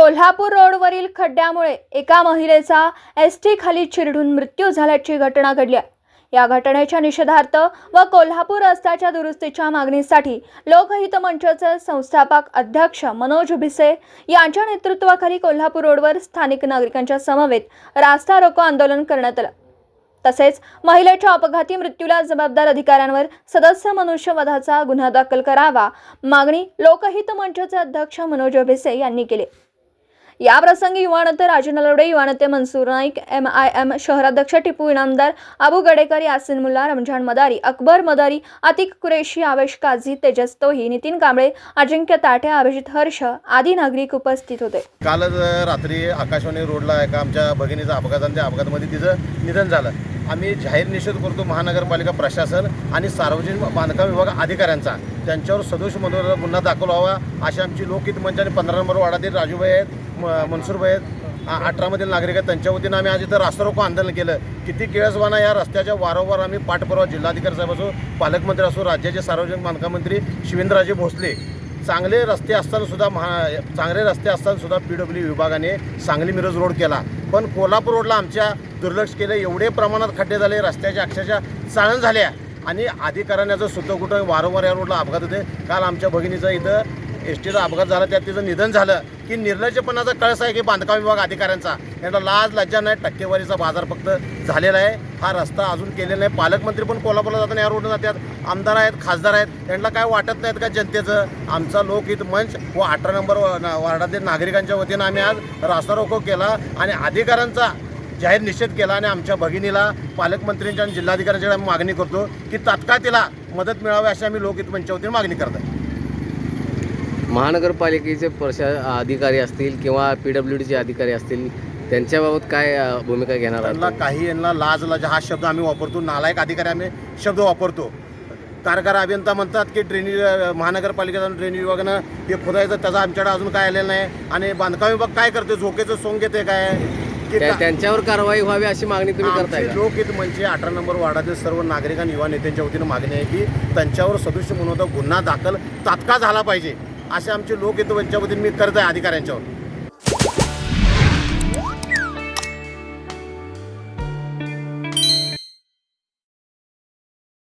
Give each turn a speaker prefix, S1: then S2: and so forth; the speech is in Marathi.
S1: कोल्हापूर रोडवरील खड्ड्यामुळे एका महिलेचा एसटी खाली चिरडून मृत्यू झाल्याची घटना घडली आहे। या घटनेच्या निषेधार्थ व कोल्हापूर रस्त्याच्या दुरुस्तीच्या मागणीसाठी लोकहित मंचचे संस्थापक अध्यक्ष मनोज भिसे यांच्या नेतृत्वाखाली कोल्हापूर रोडवर स्थानिक नागरिकांच्या समवेत रास्ता रोको आंदोलन करण्यात आलं। तसेच महिलेच्या अपघाती मृत्यूला जबाबदार अधिकाऱ्यांवर सदस्य मनुष्यवधाचा गुन्हा दाखल करावा मागणी लोकहित मंचचे अध्यक्ष मनोज भिसे यांनी केली। या प्रसंगी युवा नेते राजू नलवडे, युवा नेते मनसूर नाईक, MIM शहराध्यक्ष टिपू इनामदार, अबू गडेकर, यासिन मुल्ला, रमजान मदारी, अकबर मदारी, अतिक कुरेशी, आवेश काझी, तेजस तोही, नितीन कांबळे, अजिंक्य ताटे, अभिजित हर्ष आदी नागरिक उपस्थित होते।
S2: कालच रात्री आकाशवाणी रोडला एका आमच्या भगिनीचा अपघात आणि त्या अपघातामध्ये तिचं निधन झालं। आम्ही जाहीर निषेध करतो महानगरपालिका प्रशासन आणि सार्वजनिक बांधकाम विभाग अधिकाऱ्यांचा, त्यांच्यावर सदोष गुन्हा दाखल व्हावा अशी आमची लोकहित मंच आणि 15 नंबर वार्डातील राजूभाई आहेत, मनसूरभाई आहेत, 18 मधील नागरिक आहेत, त्यांच्या वतीनं आम्ही आज इथं रास्ता रोको आंदोलन केलं। किती केळसवाना या रस्त्याच्या वारंवार आम्ही पाठपुरावा जिल्हाधिकारी साहेब असो, पालकमंत्री असो, राज्याचे सार्वजनिक बांधकाम मंत्री शिवेंद्रराजे भोसले, चांगले रस्ते असताना सुद्धा PWD विभागाने सांगली मिरज रोड केला, पण कोल्हापूर रोडला आमच्या दुर्लक्ष केलं। एवढे प्रमाणात खड्डे झाले, रस्त्याच्या अक्षरशः चाळण झाल्या आणि अधिकाऱ्यांचं सुद्धा कुठं वारंवार या रोडला अपघात होते। काल आमच्या भगिनीचा इथं एसटीचा अपघात झाला, त्यात तिचं निधन झालं की निर्लज्जपणाचा कळस आहे की बांधकाम विभाग अधिकाऱ्यांचा यांना लाज लज्जा नाही, टक्केवारीचा बाजार फक्त झालेला आहे। हा रस्ता अजून केलेला नाही। पालकमंत्री पण कोल्हापूरला जाताना या रोडनं जातात, आमदार आहेत, खासदार आहेत, त्यांना काय वाटत नाहीत का जनतेचं? आमचा लोकहित मंच व 18 नंबर वार्डातील नागरिकांच्या वतीनं आम्ही आज रास्ता रोको केला आणि अधिकाऱ्यांचा जाहीर निषेध केला आणि आमच्या भगिनीला पालकमंत्र्यांच्या आणि जिल्हाधिकाऱ्यांच्या आम्ही मागणी करतो की तात्काळ तिला मदत मिळावी अशी आम्ही लोकहित मंचाच्या वतीनं मागणी करतो।
S3: महानगरपालिकेचे अधिकारी असतील किंवा PWDचे अधिकारी असतील, त्यांच्याबाबत काय भूमिका घेणार आहात?
S2: यांना लाज लज्जा हा शब्द आम्ही वापरतो, नालायक अधिकारी आम्ही शब्द वापरतो। कारखाना अभियंता म्हणतात की ड्रेनेज महानगरपालिकेचा ड्रेनेज विभागानं हे खोदायचं, त्याचा आमच्याकडे अजून काय आलेलं नाही आणि बांधकाम विभाग काय करते, झोकेचं सोंग घेते काय की
S3: त्यांच्यावर कारवाई व्हावी अशी मागणी तुम्ही करताय?
S2: लोकहित मंच 18 नंबर वार्डातील सर्व नागरिक आणि युवा नेत्यांच्या वतीनं मागणी आहे की त्यांच्यावर सदृश्य म्हणून गुन्हा दाखल तात्काळ झाला पाहिजे असे आमचे लोकहित मंचाच्या वतीने मी करत आहे अधिकाऱ्यांच्यावर।